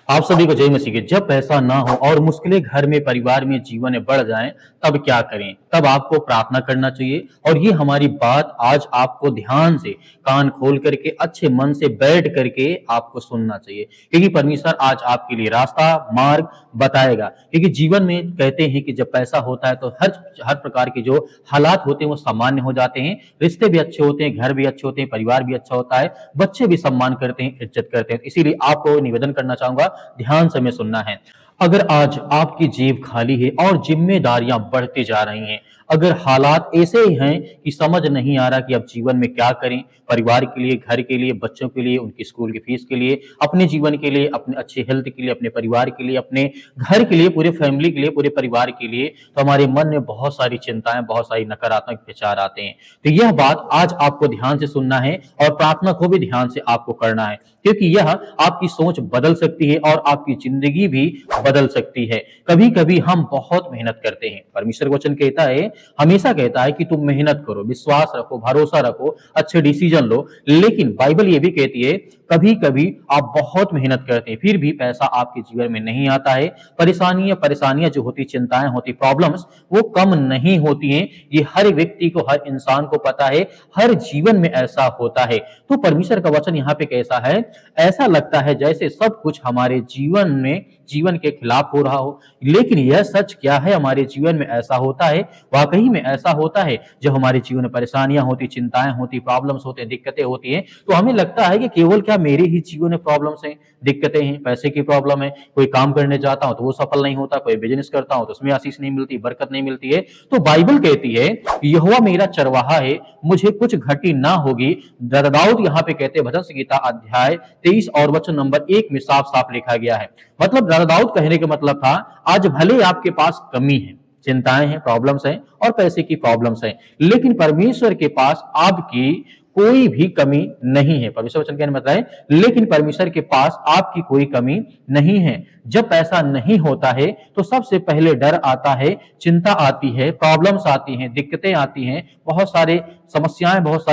आप सभी को जय मसीह की। जब पैसा ना हो और मुश्किलें घर में, परिवार में, जीवन में बढ़ जाएं, तब क्या करें? तब आपको प्रार्थना करना चाहिए। और ये हमारी बात आज आपको ध्यान से, कान खोल करके, अच्छे मन से बैठ करके आपको सुनना चाहिए, क्योंकि परमेश्वर आज आपके लिए रास्ता, मार्ग बताएगा। क्योंकि जीवन में कहते हैं कि जब पैसा होता है तो हर हर प्रकार के जो हालात होते हैं वो सामान्य हो जाते हैं। रिश्ते भी अच्छे होते हैं, घर भी अच्छे होते हैं, परिवार भी अच्छा होता है, बच्चे भी सम्मान करते हैं, इज्जत करते हैं। इसीलिए आपको निवेदन करना चाहूंगा, ध्यान से हमें सुनना है। अगर आज आपकी जेब खाली है और जिम्मेदारियां बढ़ती जा रही हैं, अगर हालात ऐसे ही हैं कि समझ नहीं आ रहा कि अब जीवन में क्या करें, परिवार के लिए, घर के लिए, बच्चों के लिए, उनकी स्कूल की फीस के लिए, अपने जीवन के लिए, अपने अच्छे हेल्थ के लिए, अपने परिवार के लिए, अपने घर के लिए, पूरे फैमिली के लिए, पूरे परिवार के लिए, तो हमारे मन में बहुत सारी चिंताएं, बहुत सारी नकारात्मक विचार आते हैं। तो यह बात आज आपको ध्यान से सुनना है और प्रार्थना को भी ध्यान से आपको करना है, क्योंकि यह आपकी सोच बदल सकती है और आपकी जिंदगी भी बदल सकती है। कभी कभी हम बहुत मेहनत करते हैं, परमेश्वर वचन कहता है, हमेशा कहता है कि तुम मेहनत करो, विश्वास रखो, भरोसा रखो, अच्छे डिसीजन लो। लेकिन बाइबल ये भी कहती है, कभी कभी आप बहुत मेहनत करते हैं, फिर भी पैसा आपके जीवन में नहीं आता है। परेशानियां जो होती, चिंताएं होती, प्रॉब्लम्स, वो कम नहीं होती हैं। ये हर व्यक्ति को, हर इंसान को पता है, हर जीवन में ऐसा होता है। तो परमेश्वर का वचन यहाँ पे कैसा है? ऐसा लगता है जैसे सब कुछ हमारे जीवन में, जीवन के खिलाफ हो रहा हो। लेकिन यह सच क्या है? हमारे जीवन में ऐसा होता है, वाकई में ऐसा होता है। जब हमारे जीवन में परेशानियां होती, चिंताएं होती, प्रॉब्लम्स होते, दिक्कतें होती हैं, तो हमें लगता है कि केवल क्या मेरे ही जीवन में प्रॉब्लम्स हैं, दिक्कतें हैं, पैसे की प्रॉब्लम है, कोई काम करने जाता हूं तो वो सफल नहीं होता, कोई बिजनेस करता हूं तो उसमें आशीष नहीं मिलती, बरकत नहीं मिलती है। तो बाइबल कहती है, यहोवा मेरा चरवाहा है, मुझे कुछ घटी ना होगी। दाऊद यहाँ पे कहते हैं, भजन संहिता अध्याय 23 और वचन नंबर 1 में साफ साफ लिखा गया है। मतलब दाऊद कहने का मतलब था, आज भले आपके पास कमी है, चिंताएं हैं, प्रॉब्लम्स हैं और पैसे की प्रॉब्लम्स हैं, लेकिन परमेश्वर के पास आपकी कोई भी कमी नहीं है। परमेश्वर वचन कहने मतलब है, लेकिन परमेश्वर के पास आपकी कोई कमी नहीं है। जब पैसा नहीं होता है तो सबसे पहले डर आता है, चिंता आती है, प्रॉब्लम्स आती हैं, दिक्कतें आती हैं, बहुत सारी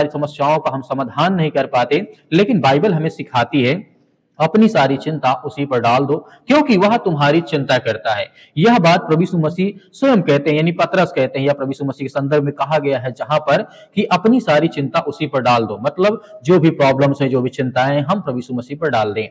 समस्याओं का हम समाधान नहीं कर पाते। लेकिन बाइबल हमें सिखाती है, अपनी सारी चिंता उसी पर डाल दो, क्योंकि वह तुम्हारी चिंता करता है। यह बात प्रभु यीशु मसीह स्वयं कहते हैं, यानी पतरस कहते हैं, या प्रभु यीशु मसीह के संदर्भ में कहा गया है, जहां पर कि अपनी सारी चिंता उसी पर डाल दो। मतलब जो भी प्रॉब्लम्स है, जो भी चिंताएं हैं, हम प्रभु यीशु मसीह पर डाल दें।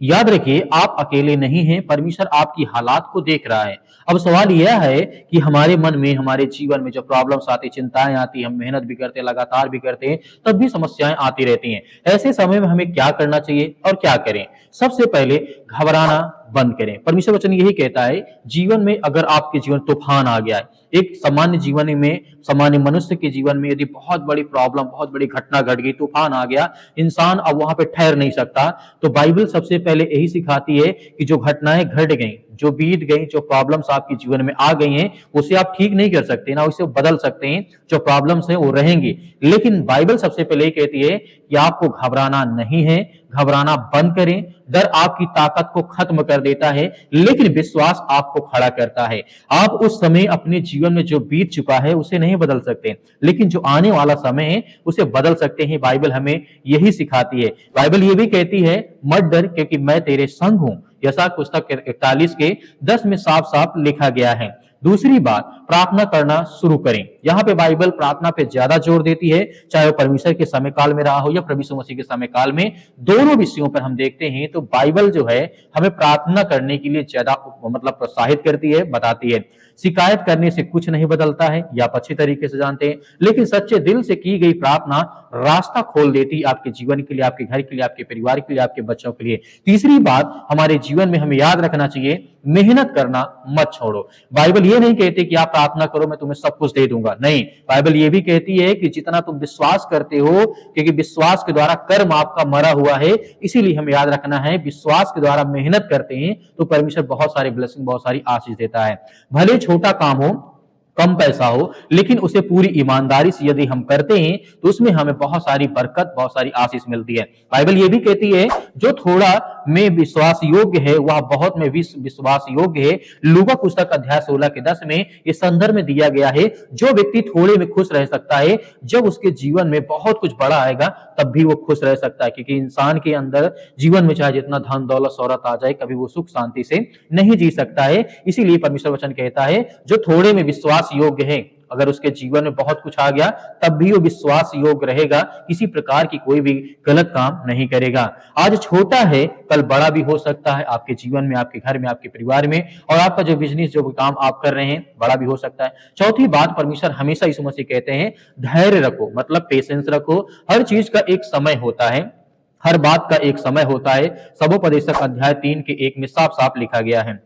याद रखिए, आप अकेले नहीं हैं, परमेश्वर आपकी हालात को देख रहा है। अब सवाल यह है कि हमारे मन में, हमारे जीवन में जो प्रॉब्लम्स आती, चिंताएं आती, हम मेहनत भी करते हैं, लगातार भी करते हैं, तब भी समस्याएं आती रहती हैं। ऐसे समय में हमें क्या करना चाहिए और क्या करें? सबसे पहले घबराना बंद करें। परमेश्वर वचन यही कहता है, जीवन में अगर आपके जीवन तूफान आ गया है, एक सामान्य जीवन में, सामान्य मनुष्य के जीवन में यदि बहुत बड़ी प्रॉब्लम, बहुत बड़ी घटना घट गई, तूफान आ गया, इंसान अब वहां पे ठहर नहीं सकता, तो बाइबल सबसे पहले यही सिखाती है कि जो घटनाएं घट गई, जो बीत गई, जो प्रॉब्लम्स आपके जीवन में आ गई हैं, उसे आप ठीक नहीं कर सकते, ना उसे बदल सकते हैं। जो प्रॉब्लम्स हैं वो रहेंगी। लेकिन बाइबल सबसे पहले ही कहती है कि आपको घबराना नहीं है, घबराना बंद करें। डर आपकी ताकत को खत्म कर देता है, लेकिन विश्वास आपको खड़ा करता है। आप उस समय अपने जीवन में जो बीत चुका है उसे नहीं बदल सकते, लेकिन जो आने वाला समय है उसे बदल सकते हैं। बाइबल हमें यही सिखाती है। बाइबल ये भी कहती है, मत डर, क्योंकि मैं तेरे संग हूं। यशायाह पुस्तक 41 के 10 में साफ साफ लिखा गया है। दूसरी बात, प्रार्थना करना शुरू करें। यहाँ पे बाइबल प्रार्थना पे ज्यादा जोर देती है, चाहे वो परमेश्वर के समय काल में रहा हो या प्रभु यीशु मसीह के समय काल में। दोनों विषयों पर हम देखते हैं तो बाइबल जो है हमें प्रार्थना करने के लिए ज्यादा मतलब प्रोत्साहित करती है, बताती है। शिकायत करने से कुछ नहीं बदलता है, या आप अच्छी तरीके से जानते हैं, लेकिन सच्चे दिल से की गई प्रार्थना रास्ता खोल देती है आपके जीवन के लिए, आपके घर के लिए, आपके परिवार के लिए, आपके बच्चों के लिए। तीसरी बात, हमारे जीवन में हमें याद रखना चाहिए, मेहनत करना मत छोड़ो। बाइबल ये नहीं कहती कि आप प्रार्थना करो मैं तुम्हें सब कुछ दे दूंगा, नहीं। बाइबल ये भी कहती है कि जितना तुम विश्वास करते हो, क्योंकि विश्वास के द्वारा कर्म आपका मरा हुआ है, इसीलिए हमें याद रखना है, विश्वास के द्वारा मेहनत करते हैं तो परमेश्वर बहुत सारी ब्लेसिंग, बहुत सारी आशीष देता है। भले छोटा काम हो, कम पैसा हो, लेकिन उसे पूरी ईमानदारी से यदि हम करते हैं तो उसमें हमें बहुत सारी बरकत, बहुत सारी आशीष मिलती है। बाइबल ये भी कहती है, जो थोड़ा में विश्वास योग्य है, वह बहुत में विश्वास योग्य है। लूका पुस्तक अध्याय 16 के 10 में इस संदर्भ में दिया गया है, जो व्यक्ति थोड़े में खुश रह सकता है, जब उसके जीवन में बहुत कुछ बड़ा आएगा तब भी वो खुश रह सकता है। क्योंकि इंसान के अंदर जीवन में चाहे जितना धन दौलत शौहरत आ जाए, कभी वो सुख शांति से नहीं जी सकता है। इसीलिए परमेश्वर वचन कहता है, जो थोड़े में विश्वास योग्य है, अगर उसके जीवन में बहुत कुछ आ गया तब भी वो विश्वास योग्य रहेगा, किसी प्रकार की कोई भी गलत काम नहीं करेगा। आज छोटा है, कल बड़ा भी हो सकता है, आपके जीवन में, आपके घर में, आपके परिवार में, और आपका जो बिजनेस, जो काम आप कर रहे हैं, बड़ा भी हो सकता है। चौथी बात, परमेश्वर हमेशा यीशु मसीह कहते हैं, धैर्य रखो, मतलब पेशेंस रखो। हर चीज का एक समय होता है, हर बात का एक समय होता है। सबोपदेशक अध्याय 3 के 1 में साफ साफ लिखा गया है,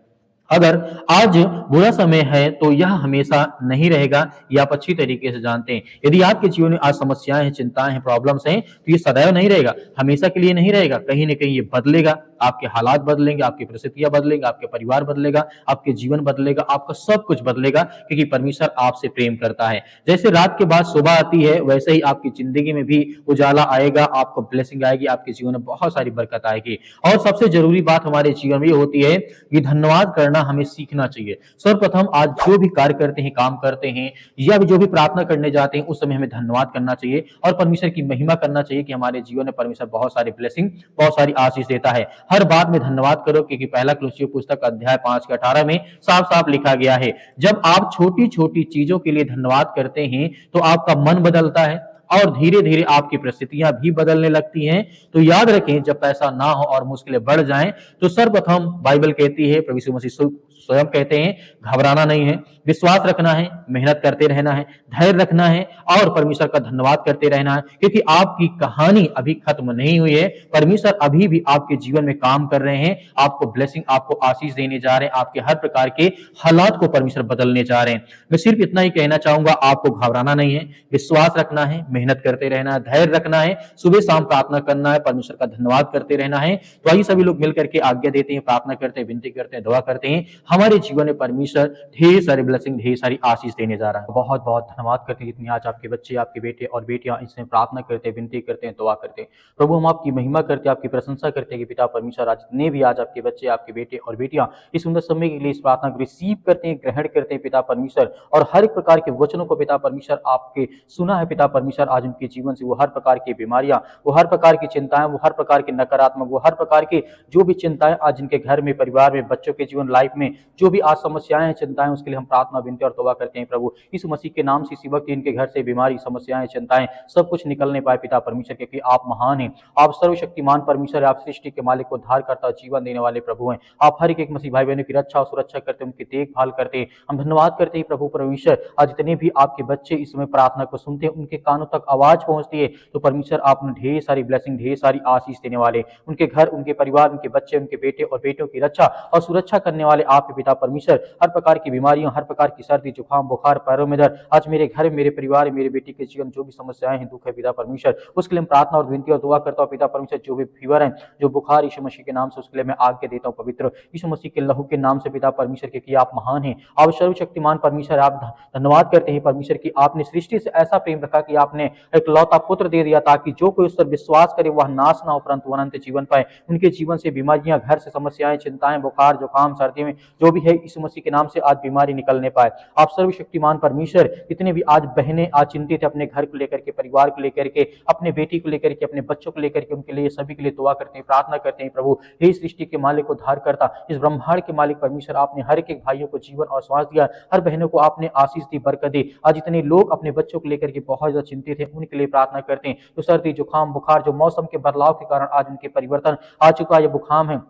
अगर आज बुरा समय है तो यह हमेशा नहीं रहेगा, ये आप अच्छी तरीके से जानते हैं। यदि आपके जीवन में आज समस्याएं हैं, चिंताएं हैं, प्रॉब्लम्स हैं, तो ये सदैव नहीं रहेगा, हमेशा के लिए नहीं रहेगा। कहीं ना कहीं ये बदलेगा, आपके हालात बदलेंगे, आपकी परिस्थितियां बदलेंगे, आपके परिवार बदलेगा, आपके जीवन बदलेगा, आपका सब कुछ बदलेगा, क्योंकि परमेश्वर आपसे प्रेम करता है। जैसे रात के बाद सुबह आती है, वैसे ही आपकी जिंदगी में भी उजाला आएगा, आपको ब्लेसिंग आएगी, आपके जीवन में बहुत सारी बरकत आएगी। और सबसे जरूरी बात हमारे जीवन में ये होती है कि धन्यवाद करना हमें सीखना चाहिए। सर्वप्रथम आज जो भी कार्य करते हैं, काम करते हैं, या जो भी प्रार्थना करने जाते हैं, उस समय हमें धन्यवाद करना चाहिए और परमेश्वर की महिमा करना चाहिए कि हमारे जीवन में परमेश्वर बहुत सारी ब्लेसिंग, बहुत सारी आशीष देता है। हर बात में धन्यवाद करो, क्योंकि पहला कुलुस्सियों पुस्तक अध्याय 5 के 18 में साफ साफ लिखा गया है, जब आप छोटी छोटी चीजों के लिए धन्यवाद करते हैं तो आपका मन बदलता है और धीरे धीरे आपकी परिस्थितियां भी बदलने लगती हैं। तो याद रखें, जब पैसा ना हो और मुश्किलें बढ़ जाएं, तो सर्वप्रथम बाइबल कहती है, प्रभु यीशु मसीह स्वयं कहते हैं, घबराना नहीं है, विश्वास रखना है, मेहनत करते रहना है, धैर्य रखना है और परमेश्वर का धन्यवाद करते रहना है। क्योंकि आपकी कहानी अभी खत्म नहीं हुई है, परमेश्वर अभी भी आपके जीवन में काम कर रहे हैं, आपको ब्लेसिंग, आपको आशीष देने जा रहे हैं, आपके हर प्रकार के हालात को परमेश्वर बदलने जा रहे हैं। मैं सिर्फ इतना ही कहना चाहूंगा, आपको घबराना नहीं है, विश्वास रखना है, मेहनत करते रहना है, धैर्य रखना है, सुबह शाम प्रार्थना करना है, परमेश्वर का धन्यवाद करते रहना है। तो आइए सभी लोग मिलकर के आज्ञा देते हैं, प्रार्थना करते हैं, विनती करते हैं, दुआ करते हैं, हमारे जीवन में परमेश्वर ढेर सारी ब्लेसिंग, ढेर सारी आशीष देने जा रहा है। बहुत बहुत धन्यवाद करते हैं जितनी आज आपके बच्चे, आपके बेटे और बेटियां इसमें प्रार्थना करते हैं, विनती करते हैं, दुआ करते हैं। प्रभु, हम आपकी महिमा करते हैं, आपकी प्रशंसा करते हैं कि पिता परमेश्वर, आज जितने भी आज आपके बच्चे, आपके बेटे और बेटियां इस सुंदर समय के लिए इस प्रार्थना को रिसीव करते हैं, ग्रहण करते हैं पिता परमेश्वर, और हर एक प्रकार के वचनों को पिता परमेश्वर आपके सुना है पिता परमेश्वर, आज उनके जीवन से वो हर प्रकार की बीमारियां, वो हर प्रकार की चिंताएं, वो हर प्रकार के नकारात्मक, वो हर प्रकार के जो भी चिंताएं आज इनके घर में, परिवार में, बच्चों के जीवन, लाइफ में जो भी आज समस्याएं हैं, चिंताएं, उसके लिए हम प्रार्थना, विनती और तौबा करते हैं। प्रभु, इस मसीह के नाम से इसी वक्त इनके घर से बीमारी, समस्याएं, चिंताएं सब कुछ निकलने पाए पिता परमेश्वर, क्योंकि आप महान हैं, आप सर्वशक्तिमान परमेश्वर, आप सृष्टि के मालिक, को उद्धार करता, जीवन देने वाले प्रभु हैं। आप हर एक मसीह भाई बहनों की रक्षा और सुरक्षा करते, उनकी देखभाल करते हैं। हम धन्यवाद करते हैं प्रभु परमेश्वर, आज जितने भी आपके बच्चे इस समय प्रार्थना को सुनते हैं, उनके कानों तक आवाज पहुंचती है, तो परमेश्वर आप ढेर सारी ब्लेसिंग, ढेर सारी आशीष देने वाले, उनके घर, उनके परिवार, उनके बच्चे, उनके बेटे और बेटियों की रक्षा और सुरक्षा करने वाले आपके पिता परमेश्वर, हर प्रकार की बीमारियों, हर प्रकार की सर्दी, जुकाम, बुखार, पैरों में दर्द, आज मेरे घर, मेरे परिवार, मेरे बेटी के जीवन जो भी समस्याएं हैं, दुख है पिता परमेश्वर, उसके लिए हम प्रार्थना और विनती और दुआ करता हूं पिता परमेश्वर। जो भी फीवर है, जो बुखार, यीशु मसीह के नाम से उसके लिए मैं आज्ञा देता हूं, पवित्र यीशु मसीह के लहू के नाम से पिता परमेश्वर, क्योंकि आप महान हैं, आप सर्वशक्तिमान परमेश्वर। आप धन्यवाद करते हैं परमेश्वर की आपने सृष्टि से ऐसा प्रेम रखा कि आपने एक लौता पुत्र दे दिया, ताकि जो कोई उस पर विश्वास करे वह नाश ना हो, परंतु अनंत जीवन पाए। उनके जीवन से बीमारियां, घर से समस्याएं, चिंताएं, बुखार, जुकाम, सर्दी में जो भी है, यीशु मसीह के नाम से आज बीमारी निकलने पाए। आप सर्वशक्तिमान परमेश्वर, जितने भी आज बहनें आज चिंतित है अपने घर को लेकर के, परिवार को लेकर के, अपने बेटी को लेकर के, अपने बच्चों को लेकर के, उनके लिए सभी के लिए दुआ करते हैं, प्रार्थना करते हैं। प्रभु, हे सृष्टि के मालिक, उद्धार करता, इस ब्रह्मांड के मालिक परमेश्वर, आपने हर एक भाइयों को जीवन और श्वास दिया, हर बहनों को आपने आशीष दी, बरकत दी। आज इतने लोग अपने बच्चों को लेकर के बहुत ज्यादा चिंतित है, उनके लिए प्रार्थना करते हैं। जो सर्दी, जुकाम, बुखार, जो मौसम के बदलाव के कारण आज उनके परिवर्तन आ चुका है, बुखार है,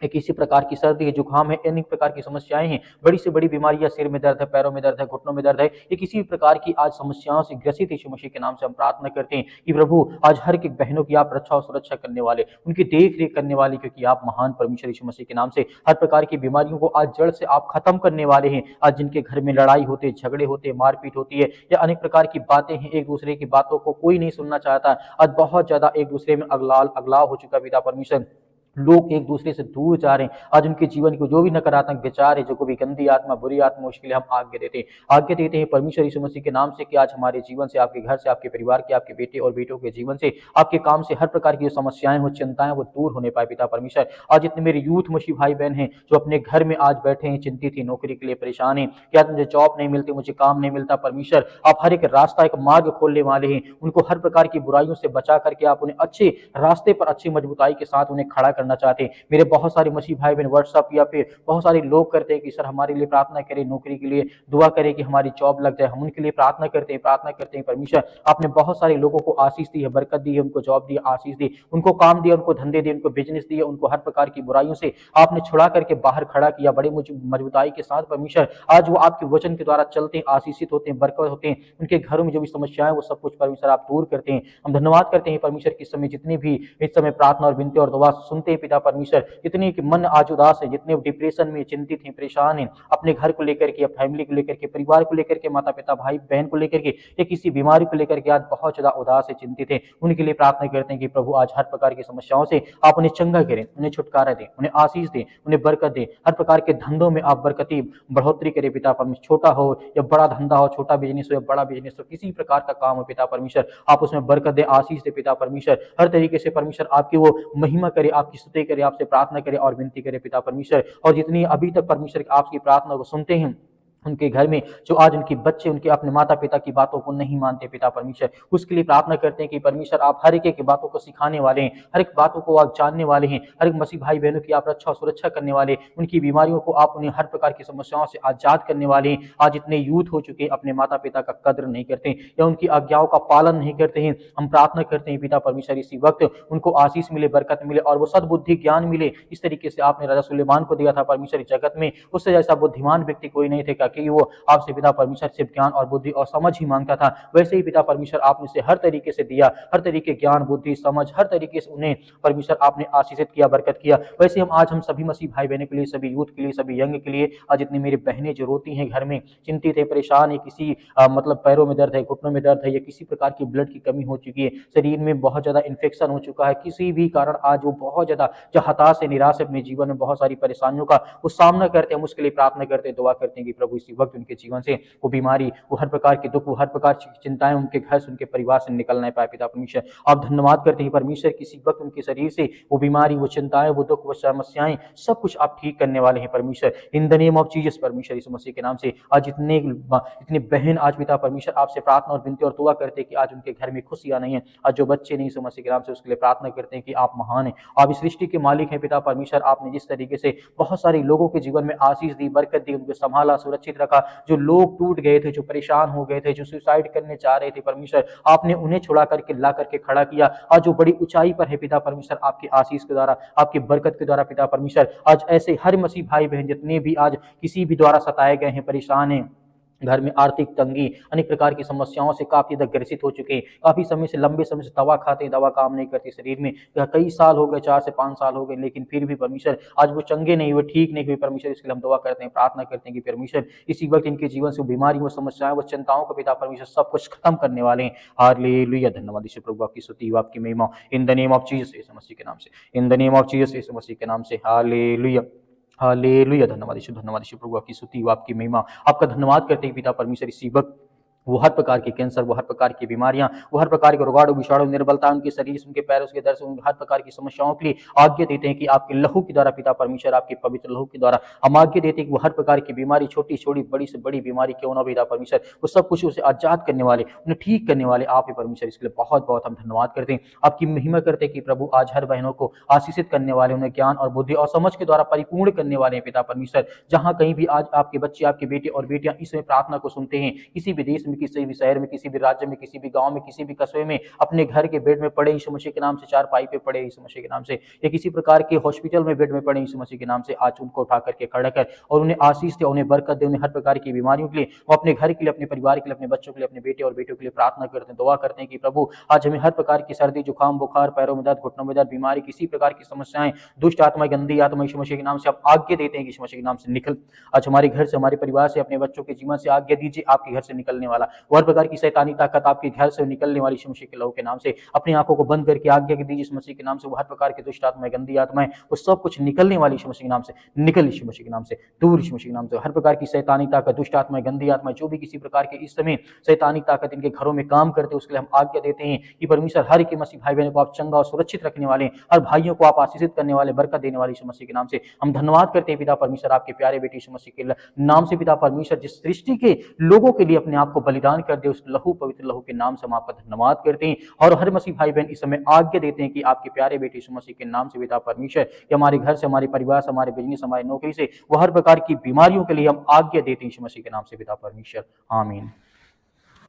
एक इसी प्रकार की सर्दी है, जुकाम है, अनेक प्रकार की समस्याएं हैं, बड़ी से बड़ी बीमारियां, सिर में दर्द है, पैरों में दर्द है, घुटनों में दर्द है, ये किसी भी प्रकार की आज समस्याओं से ग्रसित यीशु मसीह के नाम से हम प्रार्थना करते हैं कि प्रभु आज हर एक बहनों की आप रक्षा और सुरक्षा करने वाले, उनकी देख रेख करने वाले, क्योंकि आप महान परमेश्वर यीशु मसीह के नाम से हर प्रकार की बीमारियों को आज जड़ से आप खत्म करने वाले हैं। आज जिनके घर में लड़ाई होते, झगड़े होते, मारपीट होती है, या अनेक प्रकार की बातें हैं, एक दूसरे की बातों को कोई नहीं सुनना चाहता, आज बहुत ज्यादा एक दूसरे में अगलाव हो चुका पिता परमेश्वर, लोग एक दूसरे से दूर जा रहे हैं। आज उनके जीवन को जो भी नकारात्मक विचार है, जो कोई भी गंदी आत्मा, बुरी आत्मा, उसके लिए हम आज्ञा देते हैं परमेश्वर यीशु मसीह के नाम से कि आज हमारे जीवन से, आपके घर से, आपके परिवार के, आपके बेटे और बेटों के जीवन से, आपके काम से हर प्रकार की जो समस्याएं हो, चिंताएं, वो दूर होने पाए पिता परमेश्वर। आज जितने मेरे यूथ मसीह भाई बहन हैं जो अपने घर में आज बैठे हैं, चिंतित हैं, नौकरी के लिए परेशान हैं, क्या मुझे जॉब नहीं मिलती, मुझे काम नहीं मिलता, परमेश्वर आप हर एक रास्ता, एक मार्ग खोलने वाले हैं। उनको हर प्रकार की बुराइयों से बचा करके आप उन्हें अच्छे रास्ते पर, अच्छी मजबूताई के साथ उन्हें खड़ा करना चाहते हैं। मेरे बहुत सारे मसीह भाई बहन व्हाट्सएप या फिर बहुत सारे लोग करते हैं कि सर हमारे लिए प्रार्थना करें, नौकरी के लिए दुआ करें कि हमारी जॉब लग जाए। हम उनके लिए प्रार्थना करते हैं परमेश्वर आपने बहुत सारे लोगों को आशीष दी है, बरकत दी है, उनको जॉब दी, आशीष दी, उनको काम दिया, उनको धंधे दिए, उनको बिजनेस दिए, उनको हर प्रकार की बुराइयों से आपने छुड़ा करके बाहर खड़ा किया बड़े मजबूताई के साथ परमेश्वर। आज वो आपके वचन के द्वारा चलते हैं, आशीषित होते हैं, बरकत होते हैं, उनके घरों में जो भी समस्याएं वो सब कुछ परमेश्वर आप दूर करते हैं। हम धन्यवाद करते हैं परमेश्वर कि इस समय जितने भी इस समय प्रार्थना और विनती और दुआ सुनते हैं पिता परमेश्वर, जितने कि मन आज उदास है, जितने डिप्रेशन में चिंतित हैं, परेशान हैं, अपने घर को लेकर के, फैमिली को लेकर के, परिवार को लेकर के, माता पिता भाई बहन को लेकर के, या किसी बीमारी को लेकर के आज बहुत ज्यादा उदास है, चिंतित है, उनके लिए प्रार्थना करते हैं कि प्रभु आज हर प्रकार की समस्याओं से आप उन्हें चंगा करें, उन्हें छुटकारा दें, उन्हें आशीष दें, उन्हें बरकत दें, हर प्रकार के धंधों में आप बरकती बढ़ोतरी करें पिता परमेश्वर। छोटा हो या बड़ा धंधा हो, छोटा बिजनेस हो या बड़ा बिजनेस हो, किसी प्रकार का काम हो पिता परमेश्वर, आप उसमें बरकत दे, आशीष दे पिता परमेश्वर। हर तरीके से परमेश्वर आपकी वो महिमा करे, आपकी स्तुति करे, आपसे प्रार्थना करे और विनती करे पिता परमेश्वर। और जितनी अभी तक परमेश्वर आपकी प्रार्थना को सुनते हैं, उनके घर में जो आज उनके बच्चे उनके अपने माता पिता की बातों को नहीं मानते पिता परमेश्वर, उसके लिए प्रार्थना करते हैं कि परमेश्वर आप हर एक बातों को सिखाने वाले हैं, हर एक बातों को आप जानने वाले हैं, हर एक मसीह भाई बहनों की आप रक्षा और सुरक्षा करने वाले, उनकी बीमारियों को आप उन्हें हर प्रकार की समस्याओं से आजाद करने वाले हैं। आज इतने यूथ हो चुके हैं अपने माता पिता का कद्र नहीं करते या उनकी आज्ञाओं का पालन नहीं करते हैं। हम प्रार्थना करते हैं पिता परमेश्वर इसी वक्त उनको आशीष मिले, बरकत मिले और वो सद्बुद्धि ज्ञान मिले। इस तरीके से आपने राजा सुलेमान को दिया था परमेश्वर जगत में, उससे जैसा बुद्धिमान व्यक्ति कोई नहीं थे, क्योंकि वो आपसे पिता परमेश्वर से ज्ञान और बुद्धि और समझ ही मांगता था। वैसे ही पिता परमेश्वर आपने से हर तरीके से दिया, हर तरीके ज्ञान, बुद्धि, समझ, हर तरीके से उन्हें परमेश्वर आपने आशीषित किया, बरकत किया। वैसे हम आज हम सभी मसीह भाई बहनों के लिए, सभी यूथ के लिए, सभी यंग के लिए, आज जितनी मेरी बहनें जो रोती हैं घर में, चिंतित है, परेशान है, किसी मतलब पैरों में दर्द है, घुटनों में दर्द है, या किसी प्रकार की ब्लड की कमी हो चुकी है, शरीर में बहुत ज्यादा इन्फेक्शन हो चुका है, किसी भी कारण आज वो बहुत ज्यादा जो हताश है, निराश है, अपने जीवन में बहुत सारी परेशानियों का वो सामना करते हैं, हम उसके लिए प्रार्थना करते हैं, दुआ करते हैं कि प्रभु इसी वक्त उनके जीवन से वो बीमारी, वो हर प्रकार के दुख, वो हर प्रकार की चिंताएं उनके घर से, उनके परिवार से निकल नहीं पाए पिता परमेश्वर। आप धन्यवाद करते हैं परमेश्वर किसी वक्त उनके शरीर से वो बीमारी, वो चिंताएं, वो दुख, वो समस्याएं सब कुछ आप ठीक करने वाले हैं परमेश्वर। इन द नेम ऑफ जीसस परमेश्वर यीशु मसीह के नाम से आज इतने बहन आज पिता परमेश्वर आपसे प्रार्थना और विनती और दुआ करते हैं कि आज उनके घर में खुशियां नहीं है, आज जो बच्चे नहीं यीशु मसीह के नाम से उसके लिए प्रार्थना करते हैं कि आप महान हैं, आप इस सृष्टि के मालिक हैं पिता परमेश्वर। आपने जिस तरीके से बहुत सारे लोगों के जीवन में आशीष दी, बरकत दी, उनको संभाला, सुरक्षित रखा, जो लोग टूट गए थे, जो परेशान हो गए थे, जो सुसाइड करने चाह रहे थे परमेश्वर, आपने उन्हें छुड़ा करके ला करके खड़ा किया। आज जो बड़ी ऊंचाई पर है पिता परमेश्वर, आपके आशीष के द्वारा, आपकी बरकत के द्वारा पिता परमेश्वर, आज ऐसे हर मसीह भाई बहन जितने भी आज किसी भी द्वारा सताए गए हैं, परेशान हैं, घर में आर्थिक तंगी, अनेक प्रकार की समस्याओं से काफी ज्यादा ग्रसित हो चुके हैं, काफी समय से, लंबे समय से दवा खाते हैं, दवा काम नहीं करती शरीर में, कई साल हो गए, 4 से 5 साल हो गए, लेकिन फिर भी परमेश्वर आज वो चंगे नहीं हुए, ठीक नहीं हुए परमेश्वर। इसके लिए हम दुआ करते हैं, प्रार्थना करते हैं कि परमेश्वर इसी वक्त इनके जीवन से बीमारी, वो समस्याएं, वो चिंताओं को पिता परमेश्वर सब कुछ खत्म करने वाले हैं। हालेलुया, धन्यवाद यीशु प्रभु, आपकी स्तुति, आपकी महिमा in the name of Jesus यीशु मसीह के नाम से, in the name of Jesus यीशु मसीह के नाम से। हालेलुया, हालेलुया, धन्यवाद यीशु प्रभु, आपकी स्तुति, आपकी महिमा, आपका धन्यवाद करते हैं पिता परमेश्वर इसी वक्त वो हर प्रकार के कैंसर, वो हर प्रकार की बीमारियां, वो हर प्रकार के रोगाणु, विषाणु, निर्बलता उनके शरीर, उनके पैरों, उसके दर्द, उनके हर प्रकार की समस्याओं के लिए आज्ञा देते हैं कि आपके लहू के द्वारा पिता परमेश्वर, आपके पवित्र लहू के द्वारा हम आज्ञा देते हैं कि वो हर प्रकार की बीमारी, छोटी छोटी, बड़ी से बड़ी बीमारी क्यों ना पिता परमेश्वर, वो सब कुछ उसे आजाद करने वाले, उन्हें ठीक करने वाले आप ही परमेश्वर। इसके लिए बहुत बहुत हम धन्यवाद करते हैं, आपकी महिमा करते हैं कि प्रभु आज हर बहनों को आशीषित करने वाले, उन्हें ज्ञान और बुद्धि और समझ के द्वारा परिपूर्ण करने वाले हैं पिता परमेश्वर। जहां कहीं भी आज आपके बच्चे, आपके बेटे और बेटियां इसमें प्रार्थना को सुनते हैं, किसी भी देश में, किसी भी शहर में, किसी भी राज्य में, किसी भी गांव में, किसी भी कस्बे में, अपने घर के बेड में पड़े यीशु मसीह के नाम से, चारपाई पे पड़े यीशु मसीह के नाम से, या किसी प्रकार के हॉस्पिटल में बेड में पड़े यीशु मसीह के नाम से, आज उनको उठा करके खड़ा कर और उन्हें आशीष दे, उन्हें बरकत दे, उन्हें हर प्रकार की बीमारियों के लिए, वो अपने घर के लिए, अपने परिवार के लिए, अपने बच्चों के लिए, अपने बेटे और बेटियों के लिए प्रार्थना करते हैं, दुआ करते हैं कि प्रभु आज हमें हर प्रकार की सर्दी, जुकाम, बुखार, पैरों में दर्द, घुटनों में दर्द, बीमारी, किसी प्रकार की समस्याएं, दुष्ट आत्मा, गंदी आत्मा यीशु मसीह के नाम से आप आज्ञा देते हैं कि यीशु मसीह के नाम से निकल, आज हमारे घर से, हमारे परिवार से, अपने बच्चों के जीवन से आज्ञा दीजिए, आपके घर से निकलने वाला वाला, वो हर प्रकार की शैतानी ताकत आपके घर से निकलने वाली यीशु मसीह के लहू के नाम से, अपनी आंखों को बंद करके आज्ञा दीजिए यीशु मसीह के नाम से, वो हर प्रकार की दुष्ट आत्माएं, गंदी आत्माएं, वो सब कुछ निकलने वाली यीशु मसीह के नाम से, निकल यीशु मसीह के नाम से, दूर यीशु मसीह के नाम से, हर प्रकार की शैतानी ताकत, दुष्ट आत्माएं, गंदी आत्माएं, जो भी किसी प्रकार के इस समय शैतानी ताकत इनके घरों में काम करते हैं, उसके लिए हम आज्ञा देते हैं कि परमेश्वर हर एक मसीह भाई बहनों को आप चंगा और सुरक्षित रखने वाले, हर भाइयों को आप आशीषित करने वाले, बरकत देने वाले यीशु मसीह के नाम से हम धन्यवाद करते हैं पिता परमेश्वर, आपके प्यारे बेटे यीशु मसीह के नाम से पिता परमेश्वर, जिस सृष्टि के लोगों के लिए अपने आप को बलिदान कर दे, उस लहू, पवित्र लहू के नाम से हम आपका धन्यवाद करते हैं। और हर मसीह भाई बहन इस समय आज्ञा देते हैं कि आपके प्यारे बेटे यीशु मसीह के नाम से पिता परमेश्वर, कि हमारे घर से, हमारे परिवार से, हमारे बिजनेस, हमारी नौकरी से, वो हर प्रकार की बीमारियों के लिए हम आज्ञा देते हैं यीशु मसीह के नाम से पिता परमेश्वर, आमीन।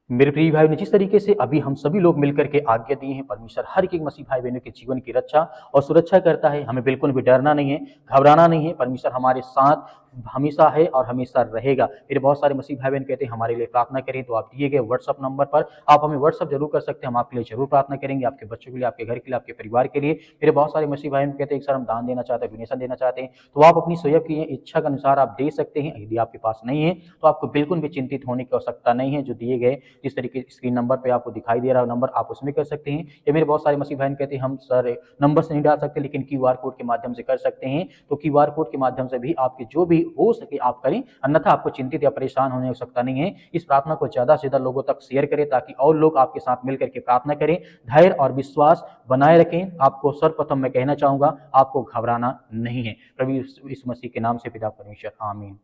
मेरे प्रिय भाई ने जिस तरीके से अभी हम सभी लोग मिलकर के आज्ञा दिए हैं, परमेश्वर हर एक मसीह भाई बहनों के जीवन की रक्षा और सुरक्षा करता है। हमें बिल्कुल भी डरना नहीं है, घबराना नहीं है। परमेश्वर हमारे साथ हमेशा है और हमेशा रहेगा। मेरे बहुत सारे मसीह भाई बहन कहते हैं हमारे लिए प्रार्थना करें, तो आप दिए गए व्हाट्सअप नंबर पर आप हमें व्हाट्सअप जरूर कर सकते हैं, हम आपके लिए जरूर प्रार्थना करेंगे, आपके बच्चों के लिए, आपके घर के लिए, आपके परिवार के लिए। मेरे बहुत सारे मसीह भाई कहते हैं सर हम दान देना चाहते हैं, डोनेशन देना चाहते हैं, तो आप अपनी स्वयं की इच्छा के अनुसार आप दे सकते हैं। यदि आपके पास नहीं है तो आपको बिल्कुल भी चिंतित होने की आवश्यकता नहीं है। जो दिए गए जिस तरीके स्क्रीन नंबर पे आपको दिखाई दे रहा है नंबर, आप उसमें कर सकते हैं। या मेरे बहुत सारे मसीह भाई कहते हैं हम सर नंबर से नहीं डाल सकते, लेकिन क्यूआर कोड के माध्यम से कर सकते हैं, तो क्यूआर कोड के माध्यम से भी आपके जो भी हो सके आप करें, अन्यथा आपको चिंतित या परेशान होने की आवश्यकता नहीं है। इस प्रार्थना को ज्यादा से ज्यादा लोगों तक शेयर करें ताकि और लोग आपके साथ मिलकर के प्रार्थना करें। धैर्य और विश्वास बनाए रखें। आपको सर्वप्रथम मैं कहना चाहूंगा, आपको घबराना नहीं है। प्रभु यीशु मसीह के नाम से पिता परमेश्वर, आमीन।